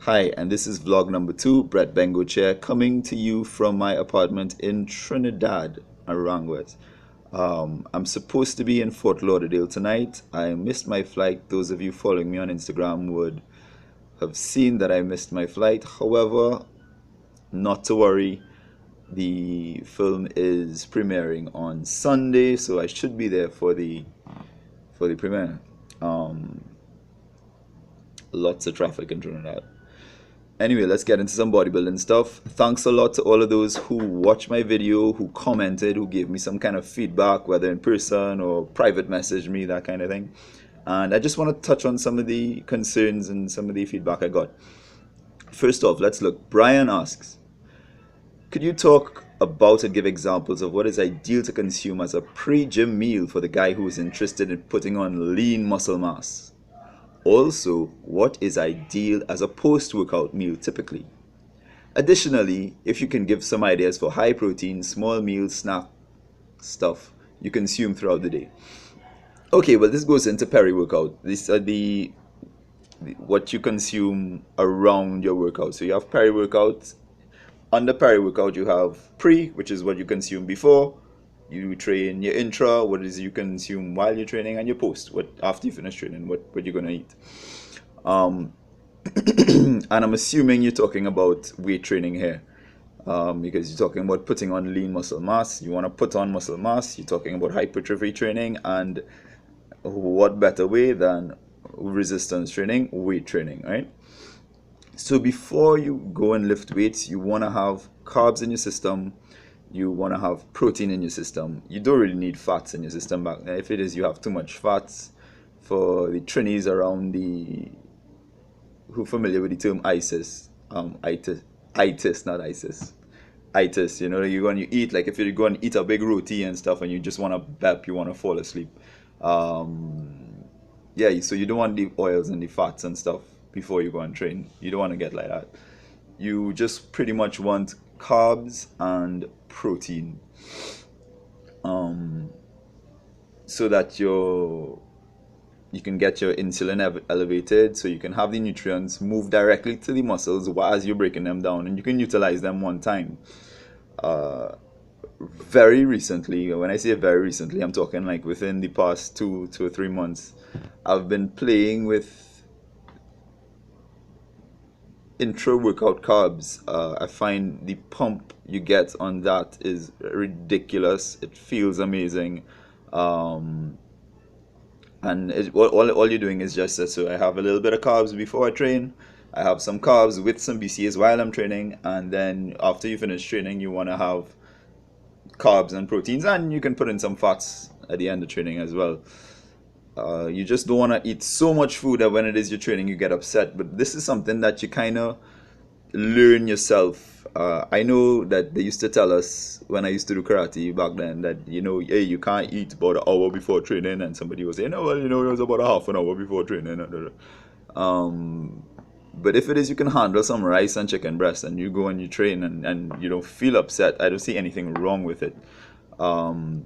Hi, and this is vlog number 2, Brett Bengo Chair, coming to you from my apartment in Trinidad, Aranguez. I'm supposed to be in Fort Lauderdale tonight. I missed my flight. Those of you following me on Instagram would have seen that I missed my flight. However, not to worry. The film is premiering on Sunday, so I should be there for the premiere. Um, Lots of traffic in Trinidad. Anyway, let's get into some bodybuilding stuff. Thanks a lot to all of those who watched my video, who commented, who gave me some kind of feedback, whether in person or private message me, that kind of thing. And I just want to touch on some of the concerns and some of the feedback I got. First off, let's look. Brian asks, could you talk about and give examples of what is ideal to consume as a pre-gym meal for the guy who is interested in putting on lean muscle mass? Also, what is ideal as a post-workout meal typically? Additionally, if you can give some ideas for high protein, small meal snack stuff you consume throughout the day. Okay, well, this goes into peri-workout. These are the what you consume around your workout. So you have peri-workout. Under peri-workout, you have pre, which is what you consume before you train, your intra, what is you consume while you're training, and your post, what after you finish training, what you're gonna eat. Um, and I'm assuming you're talking about weight training here, because you're talking about putting on lean muscle mass. You want to put on muscle mass. You're talking about hypertrophy training, and what better way than resistance training, weight training, right? So before you go and lift weights, you want to have carbs in your system. You want to have protein in your system. You don't really need fats in your system. Back if it is you have too much fats, for the Trinis around the who familiar with the term ISIS, itis, not ISIS, itis. You know, you go and you eat, like if you go and eat a big roti and stuff, and you just want to bep, you want to fall asleep. Yeah, so you don't want the oils and the fats and stuff before you go and train. You don't want to get like that. You just pretty much want carbs and protein, um, so that you can get your insulin elevated, so you can have the nutrients move directly to the muscles as you're breaking them down, and you can utilize them one time. Uh, Very recently, when I say very recently, I'm talking like within the past 2 or 3 months, I've been playing with intra workout carbs. I find the pump you get on that is ridiculous. It feels amazing. Um, and all you're doing is just that. So I have a little bit of carbs before I train. I have some carbs with some BCAs while I'm training. And then after you finish training, you want to have carbs and proteins. And you can put in some fats at the end of training as well. You just don't want to eat so much food that when it is you're training, you get upset. But this is something that you kind of learn yourself. I know that they used to tell us when I used to do karate back then that, hey, you can't eat about an hour before training, and somebody was saying, no, well, it was about a half an hour before training. Um, but if it is you can handle some rice and chicken breast and you go and you train and you don't feel upset, I don't see anything wrong with it. Um,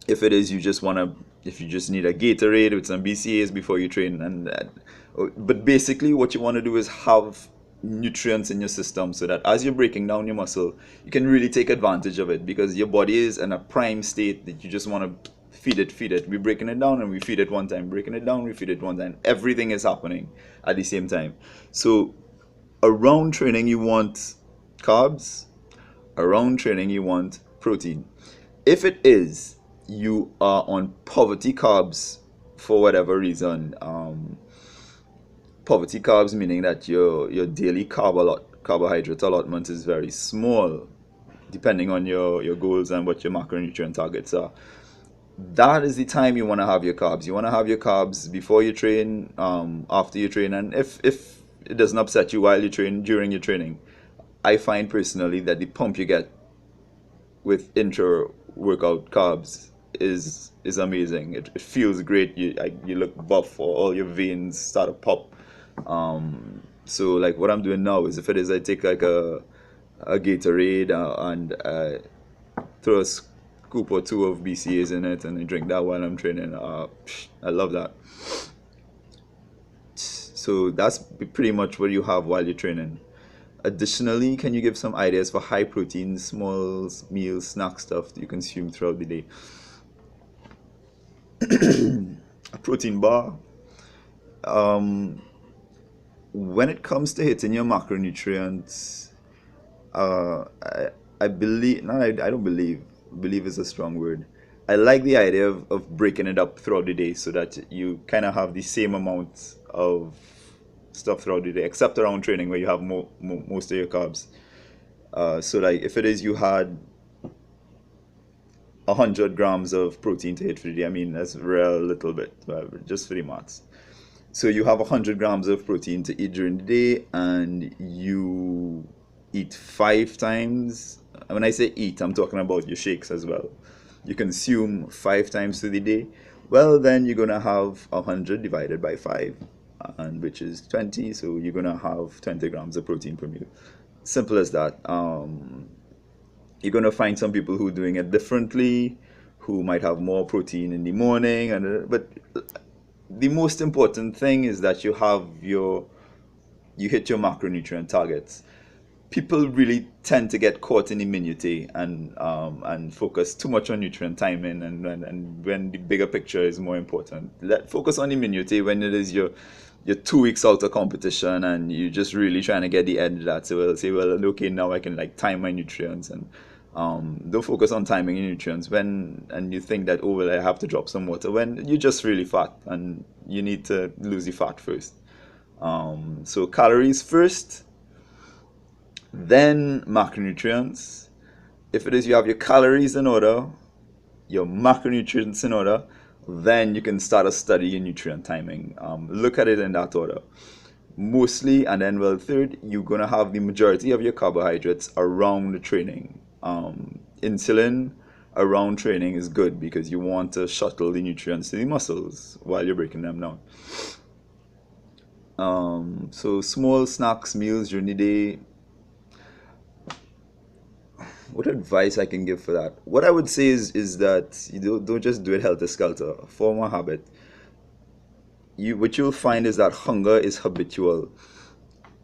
if it is you just want to, if you just need a Gatorade with some BCAs before you train, but basically what you want to do is have nutrients in your system so that as you're breaking down your muscle, you can really take advantage of it, because your body is in a prime state that you just want to feed it. We're breaking it down and we feed it one time, breaking it down, we feed it one time. Everything is happening at the same time. So around training you want carbs, around training you want protein. If it is you are on poverty carbs for whatever reason, poverty carbs meaning that your daily carbohydrate allotment is very small, depending on your goals and what your macronutrient targets are. That is the time you want to have your carbs. You want to have your carbs before you train, after you train, and if it doesn't upset you while you train, during your training. I find personally that the pump you get with intra workout carbs is amazing. It feels great. You look buff, or all your veins start to pop. So like what I'm doing now is, if it is I take like a Gatorade, and throw a scoop or two of BCAs in it, and I drink that while I'm training. I love that. So that's pretty much what you have while you're training. Additionally, can you give some ideas for high protein, small meals, snack stuff that you consume throughout the day? A protein bar. Um, when it comes to hitting your macronutrients, I believe, no, I don't believe is a strong word. I like the idea of breaking it up throughout the day so that you kind of have the same amount of stuff throughout the day, except around training where you have most of your carbs. So like if it is you had 100 grams of protein to hit for the day, I mean that's real little bit, but just for the maths. So you have 100 grams of protein to eat during the day, and you eat 5 times. When I say eat, I'm talking about your shakes as well. You consume 5 times through the day. Well, then you're gonna have 100 divided by 5, and which is 20. So you're gonna have 20 grams of protein per meal. Simple as that. You're gonna find some people who are doing it differently, who might have more protein in the morning, and but the most important thing is that you hit your macronutrient targets. People really tend to get caught in the minutiae and focus too much on nutrient timing, and when the bigger picture is more important. Let focus on the minutiae when it is you're 2 weeks out of competition and you're just really trying to get the edge of that. So we'll say, well, okay, now I can like time my nutrients, and don't focus on timing your nutrients when and you think that, oh well, I have to drop some water when you're just really fat and you need to lose the fat first. So calories first, then macronutrients. If it is you have your calories in order, your macronutrients in order, then you can start a study in nutrient timing. Look at it in that order. Mostly, and then, well, third, you're going to have the majority of your carbohydrates around the training. Insulin around training is good because you want to shuttle the nutrients to the muscles while you're breaking them down. So small snacks, meals during the day. What advice I can give for that? What I would say is that you don't just do it helter skelter. Form a habit. What you'll find is that hunger is habitual.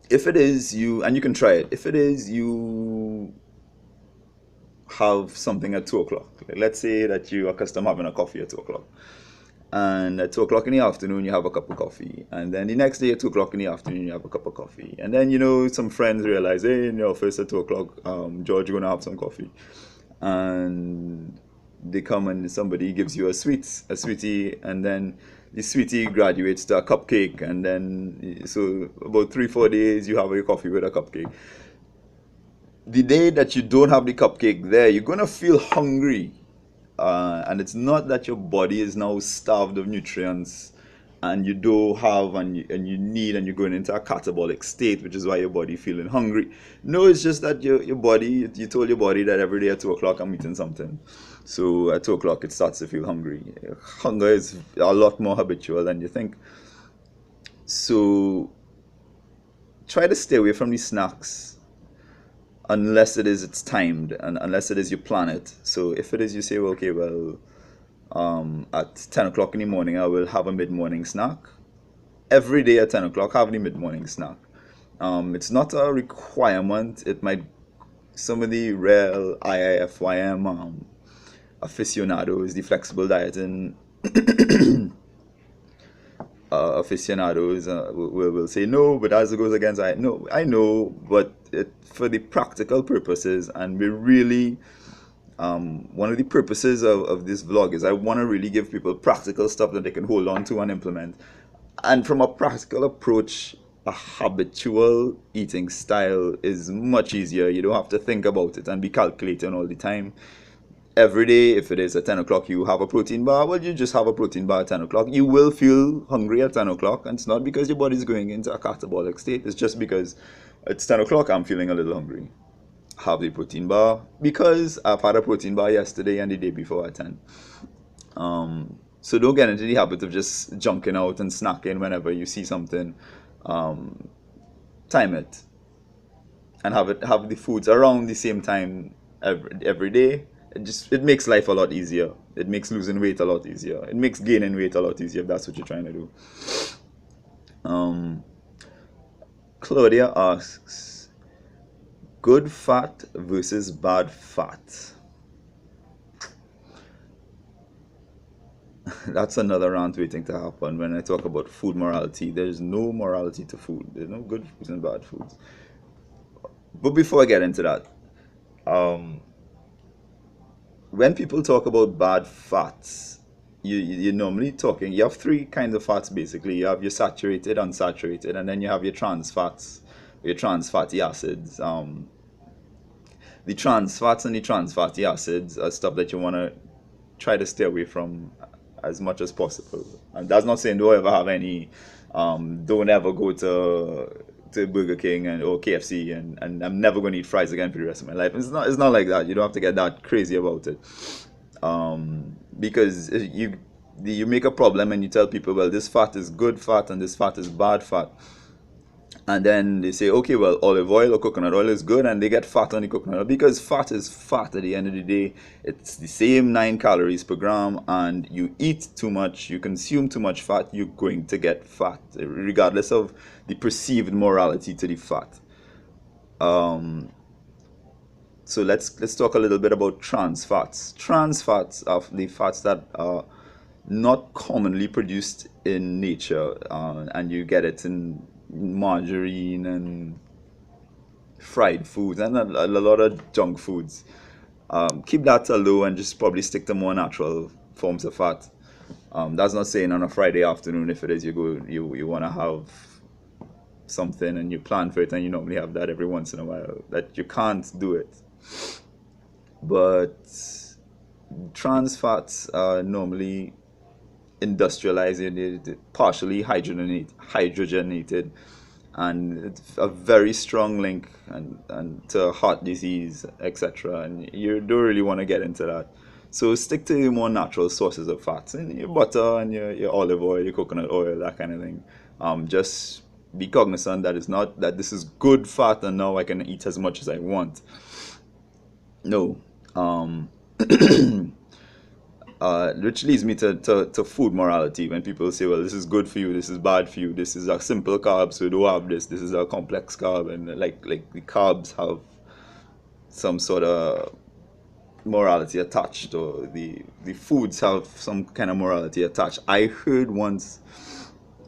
If it is you, and you can try it. If it is you have something at 2 o'clock. Let's say that you are accustomed having a coffee at 2 o'clock. And at 2 o'clock in the afternoon, you have a cup of coffee. And then the next day at 2 o'clock in the afternoon, you have a cup of coffee. And then, some friends realize, hey, in the office at 2 o'clock, George, you're going to have some coffee. And they come and somebody gives you a sweetie, and then the sweetie graduates to a cupcake. And then, so about 3-4 days, you have your coffee with a cupcake. The day that you don't have the cupcake there, you're going to feel hungry. And it's not that your body is now starved of nutrients and you don't have and you need and you're going into a catabolic state, which is why your body feeling hungry. No, it's just that your body, you told your body that every day at 2 o'clock I'm eating something. So at 2 o'clock it starts to feel hungry. Hunger is a lot more habitual than you think. So try to stay away from these snacks unless it's timed and unless it is you plan it. So if it is you say, well, okay, well, at 10 o'clock in the morning I will have a mid-morning snack. Every day at 10 o'clock have the mid-morning snack. It's not a requirement. It might, some of the real IIFYM aficionados, the flexible dieting aficionados will say no, but as it goes against I know, but for the practical purposes, and we really one of the purposes of this vlog is I want to really give people practical stuff that they can hold on to and implement. And from a practical approach, a habitual eating style is much easier. You don't have to think about it and be calculating all the time. Every day, if it is at 10 o'clock, you have a protein bar, well, you just have a protein bar at 10 o'clock. You will feel hungry at 10 o'clock, and it's not because your body is going into a catabolic state. It's just because it's 10 o'clock, I'm feeling a little hungry. Have the protein bar because I've had a protein bar yesterday and the day before at 10. So don't get into the habit of just junking out and snacking whenever you see something. Time it and have the foods around the same time every day. It makes life a lot easier. It makes losing weight a lot easier. It makes gaining weight a lot easier if that's what you're trying to do. Claudia asks, good fat versus bad fat. That's another rant waiting to happen when I talk about food morality. There's no morality to food. There's no good foods and bad foods. But before I get into that, um, when people talk about bad fats, you're normally talking, you have three kinds of fats basically. You have your saturated, unsaturated, and then you have your trans fats, your trans fatty acids. The trans fats and the trans fatty acids are stuff that you want to try to stay away from as much as possible. And that's not saying don't ever have any, don't ever go to Burger King and or KFC and I'm never going to eat fries again for the rest of my life. It's not like that. You don't have to get that crazy about it. Because you make a problem and you tell people, well, this fat is good fat and this fat is bad fat. And then they say, okay, well, olive oil or coconut oil is good, and they get fat on the coconut oil because fat is fat at the end of the day. It's the same 9 calories per gram, and you eat too much, you consume too much fat, you're going to get fat, regardless of the perceived morality to the fat. So let's talk a little bit about trans fats. Trans fats are the fats that are not commonly produced in nature, and you get it in margarine and fried foods and a lot of junk foods. Keep that low and just probably stick to more natural forms of fat. That's not saying on a Friday afternoon, if it is you want to have something and you plan for it and you normally have that every once in a while, that you can't do it. But trans fats are normally industrialized, partially hydrogenated, and it's a very strong link and to heart disease, etc. And you don't really want to get into that. So stick to your more natural sources of fats, and your butter and your olive oil, your coconut oil, that kind of thing. Just be cognizant that it's not that this is good fat and now I can eat as much as I want. No. Which leads me to food morality. When people say, well, this is good for you, this is bad for you, this is a simple carb, so don't have this is a complex carb, and like the carbs have some sort of morality attached, or the foods have some kind of morality attached. I heard once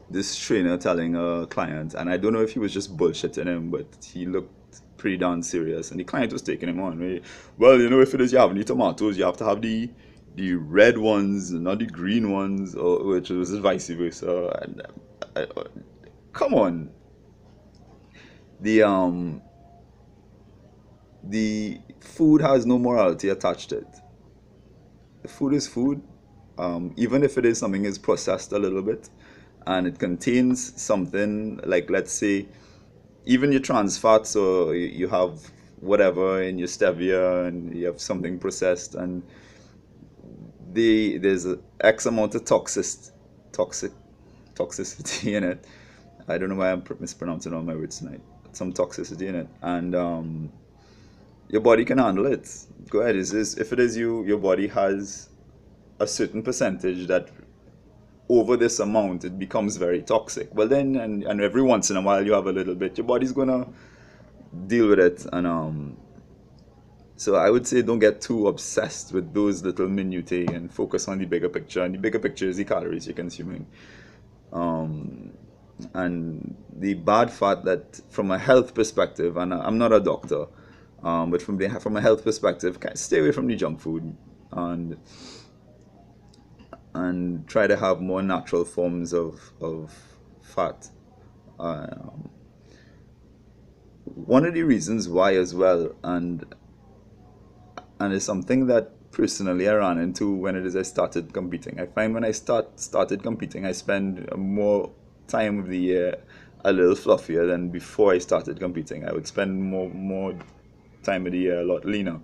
this trainer telling a client, and I don't know if he was just bullshitting him, but he looked pretty darn serious, and the client was taking him on. Right? Well, if it is you have any tomatoes, you have to have the red ones, not the green ones, or which was vice versa. And come on, the food has no morality attached to it. The food is food, even if it is something is processed a little bit, and it contains something like, let's say, even your trans fats, or you have whatever in your stevia, and you have something processed, and there's an X amount of toxicity in it. I don't know why I'm mispronouncing all my words tonight. Some toxicity in it, and your body can handle it. Go ahead. If it is your body has a certain percentage that over this amount it becomes very toxic. Well then, and every once in a while you have a little bit, your body's gonna deal with it, and so I would say don't get too obsessed with those little minutiae and focus on the bigger picture. And the bigger picture is the calories you're consuming. And the bad fat, that from a health perspective, and I'm not a doctor, but from a health perspective, stay away from the junk food and try to have more natural forms of fat. One of the reasons why as well, and it's something that personally I ran into when it is I started competing. I find when I started competing, I spend more time of the year a little fluffier than before I started competing. I would spend more time of the year a lot leaner.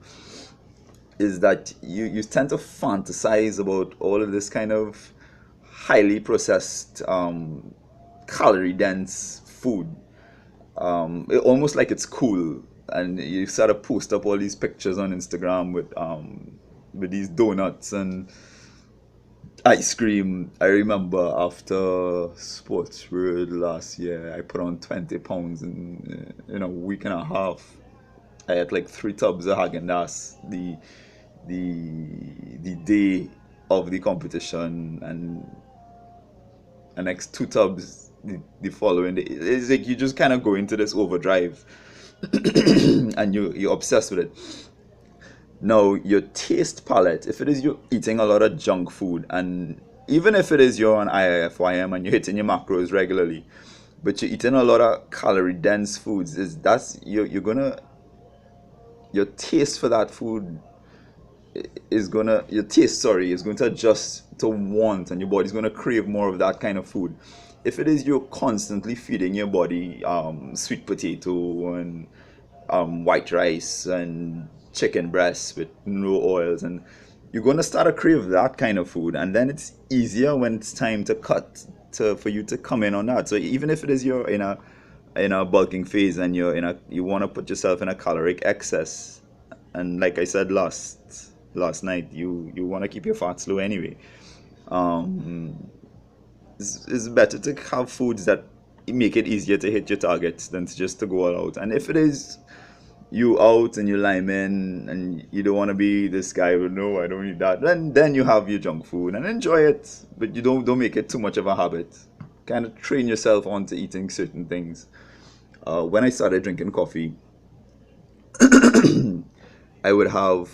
Is that you tend to fantasize about all of this kind of highly processed, calorie dense food, almost like it's cool, and you sort of post up all these pictures on Instagram with these donuts and ice cream. I remember after Sports World last year, I put on 20 pounds in a week and a half. I had like 3 tubs of Haagen-Dazs the day of the competition, and the next 2 tubs the following day. It's like you just kind of go into this overdrive, and you're obsessed with it. Now, your taste palette, if it is you're eating a lot of junk food, and even if it is you're on IIFYM and you're hitting your macros regularly, but you're eating a lot of calorie dense foods, is that's you're gonna your taste for that food is gonna your taste sorry is going to adjust to want, and your body's going to crave more of that kind of food. If it is you're constantly feeding your body sweet potato and white rice and chicken breasts with no oils, and you're going to start to crave that kind of food, and then it's easier when it's time to cut to for you to come in on that. So even if it is you're in a bulking phase, and you want to put yourself in a caloric excess, and like I said last night, you want to keep your fats low anyway. It's better to have foods that make it easier to hit your targets than to just to go all out. And if it is you out and you lime in and you don't want to be this guy with no, I don't need that, then you have your junk food and enjoy it, but you don't make it too much of a habit. Kind of train yourself onto eating certain things. When I started drinking coffee, I would have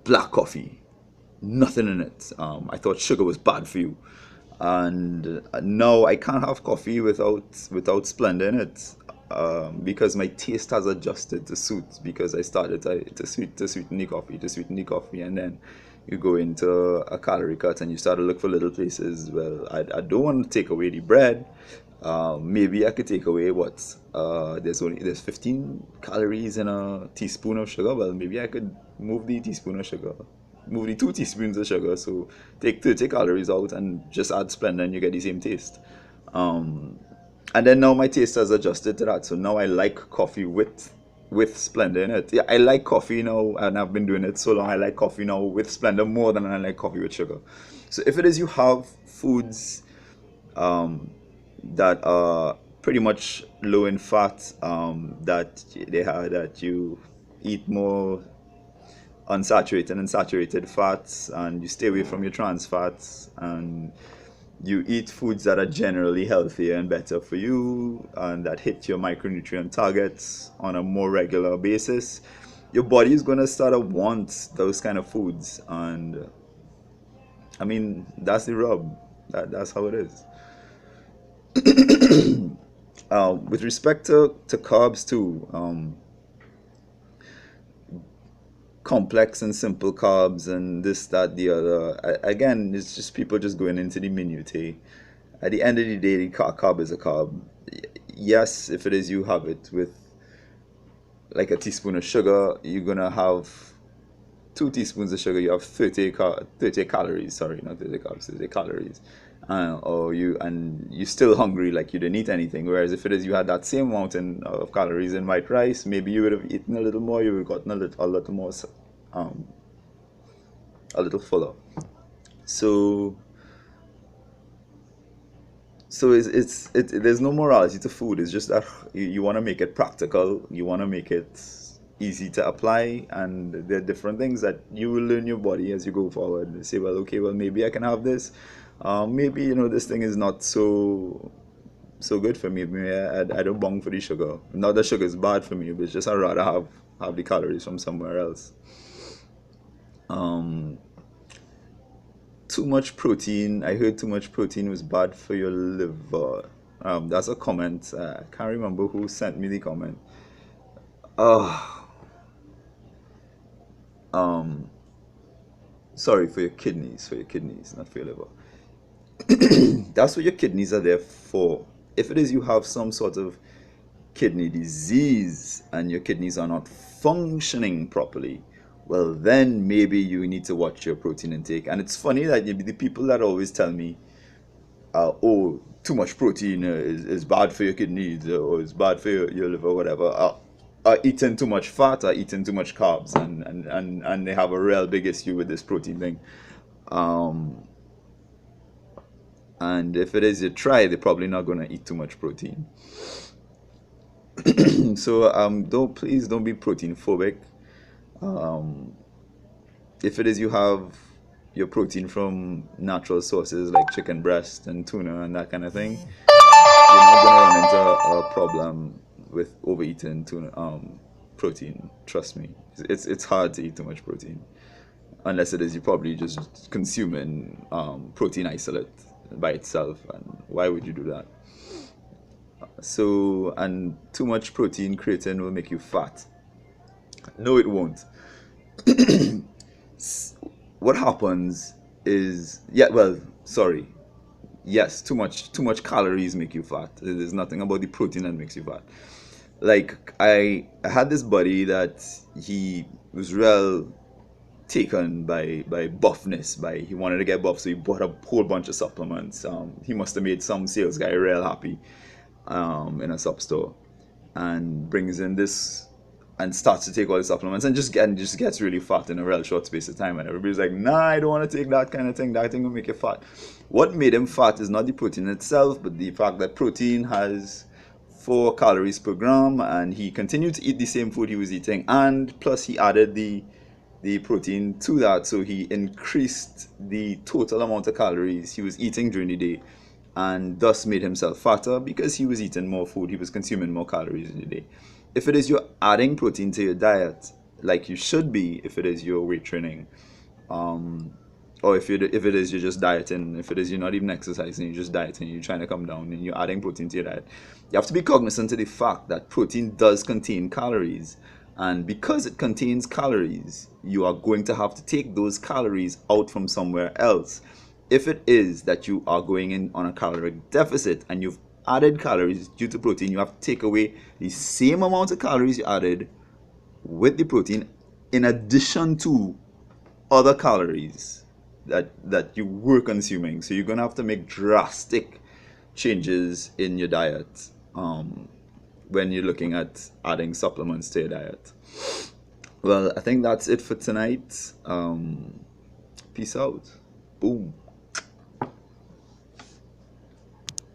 black coffee, nothing in it. I thought sugar was bad for you, and now I can't have coffee without Splenda in it, because my taste has adjusted to suit. Because I started to sweeten the coffee, and then you go into a calorie cut and you start to look for little places. Well, I don't want to take away the bread. Maybe I could take away what there's 15 calories in a teaspoon of sugar. Well, maybe I could move the teaspoon of sugar, move the 2 teaspoons of sugar. So take 30 calories out and just add Splenda, and you get the same taste. And then now my taste has adjusted to that. So now I like coffee with Splenda in it. Yeah, I like coffee now, and I've been doing it so long. I like coffee now with Splenda more than I like coffee with sugar. So if it is you have foods that are pretty much low in fat, that you eat more unsaturated and saturated fats, and you stay away from your trans fats, and you eat foods that are generally healthier and better for you, and that hit your micronutrient targets on a more regular basis, your body is going to start to want those kind of foods. And I mean, that's the rub. That's how it is. With respect to carbs too, complex and simple carbs and this, that, the other. Again, it's just people just going into the minutiae. At the end of the day, the carb is a carb. Yes, if it is you have it with like a teaspoon of sugar, you're gonna have 2 teaspoons of sugar. You have 30 calories. Sorry, not 30 carbs, 30 calories. Or you're still hungry, like you didn't eat anything. Whereas if it is you had that same mountain of calories in white rice, maybe you would have eaten a little more. You would have gotten a little more, a little fuller. So there's no morality to food. It's just that you want to make it practical. You want to make it easy to apply, and there are different things that you will learn your body as you go forward. You say, well, okay, well, maybe I can have this. Maybe this thing is not so good for me. Maybe I don't bong for the sugar. Not that sugar is bad for me, but it's just I'd rather have the calories from somewhere else. Too much protein. I heard too much protein was bad for your liver. That's a comment. I can't remember who sent me the comment. Um, Sorry, for your kidneys, not for your liver. That's what your kidneys are there for. If it is you have some sort of kidney disease and your kidneys are not functioning properly, well, then maybe you need to watch your protein intake. And it's funny that the people that always tell me, oh, too much protein is bad for your kidneys, or it's bad for your liver, whatever, are eating too much fat, are eating too much carbs, and they have a real big issue with this protein thing. Um, and if it is you try, they're probably not gonna eat too much protein. So please don't be protein phobic. Um, if it is you have your protein from natural sources like chicken breast and tuna and that kind of thing, you're not gonna run into a problem with overeating tuna protein. Trust me, it's hard to eat too much protein unless it is you probably just consuming protein isolate by itself, and why would you do that? So, and too much protein creatine will make you fat. No, it won't. What happens is, yeah, well, sorry, yes, too much calories make you fat. There's nothing about the protein that makes you fat. Like I had this buddy that he was real taken by buffness. By He wanted to get buff, so he bought a whole bunch of supplements. He must have made some sales guy real happy in a sub store, and brings in this and starts to take all the supplements and just gets really fat in a real short space of time. And everybody's like, nah, I don't want to take that kind of thing. That thing will make you fat. What made him fat is not the protein itself, but the fact that protein has 4 calories per gram, and he continued to eat the same food he was eating, and plus he added the protein to that, so he increased the total amount of calories he was eating during the day, and thus made himself fatter because he was eating more food, he was consuming more calories in the day. If it is you're adding protein to your diet, like you should be, if it is you're weight training, um, or if it is you're just dieting, if it is you're not even exercising, you're just dieting, you're trying to come down and you're adding protein to your diet, you have to be cognizant of the fact that protein does contain calories. And because it contains calories, you are going to have to take those calories out from somewhere else. If it is that you are going in on a caloric deficit and you've added calories due to protein, you have to take away the same amount of calories you added with the protein in addition to other calories that you were consuming. So you're gonna have to make drastic changes in your diet when you're looking at adding supplements to your diet. Well, I think that's it for tonight. Peace out. Boom.